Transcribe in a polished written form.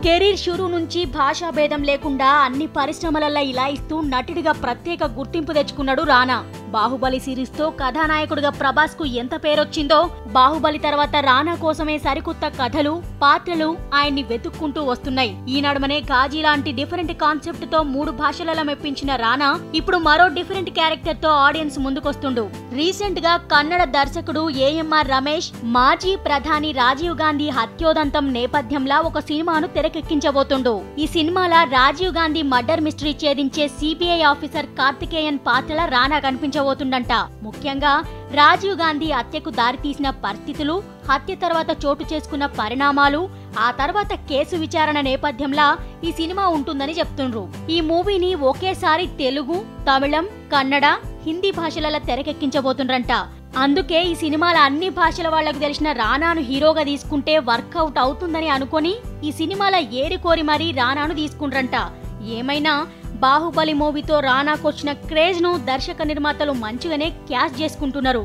Career షురూ నుంచి భాషా భేదం లేకుండా అన్ని పరిశ్రమలలో ఇలా ఇస్తూ నటుడిగా ప్రత్యేక గుర్తింపు తెచ్చుకున్నాడు రానా. బాహుబలి సిరీస్ తో కథానాయకుడిగా ప్రభాస్ కు ఎంత పేరొచ్చిందో, బాహుబలి తర్వాత రానా కోసమే సరికొత్త కథలు, పాత్రలు ఆయన్ని వెతుక్కుంటూ వస్తున్నాయి. ఈ నడుమనే గాజీ లాంటి డిఫరెంట్ కాన్సెప్ట్ తో 3 భాషలలో మెప్పించిన రానా ఇప్పుడు మరో డిఫరెంట్ క్యారెక్టర్ తో ఆడియన్స్ ముందుకొస్తుండు. రీసెంట్ గా కన్నడ దర్శకుడు ఏఎంఆర్ రమేష్ మాజీ ప్రధాని రాజీవ్ గాంధీ హత్యోదంతం నేపథ్యంలో ఒక సినిమాను తెరకెక్కించబోతుండు. ఈ సినిమాలో రాజీవ్ గాంధీ మర్డర్ మిస్టరీ ఛేదించే సిబిఐ ఆఫీసర్ కార్తికేయన్ పాత్రల రానా కనిపించబోతుండంట. ముఖ్యంగా రాజీవ్ గాంధీ హత్యకు దారితీసిన పరిస్థితులు, హత్య తర్వాత చోటు చేసుకున్న పరిణామాలు, ఆ తర్వాత కేసు విచారణ నేపథ్యంలో ఈ సినిమా ఉంటుందని చెప్తుండ్రు. ఈ మూవీని ఒకేసారి తెలుగు, తమిళం, కన్నడ, హిందీ భాషలలో తెరకెక్కించబోతుండ్రంట. అందుకే ఈ సినిమాల అన్ని భాషల వాళ్లకు తెలిసిన రానాను హీరోగా తీసుకుంటే వర్కౌట్ అవుతుందని అనుకొని ఈ సినిమాల ఏరికోరి మరీ రానాను తీసుకుండ్రంట. ఏమైనా బాహుబలి మూవీతో రానాకొచ్చిన క్రేజ్ ను దర్శక నిర్మాతలు మంచిగానే క్యాష్ చేసుకుంటున్నారు.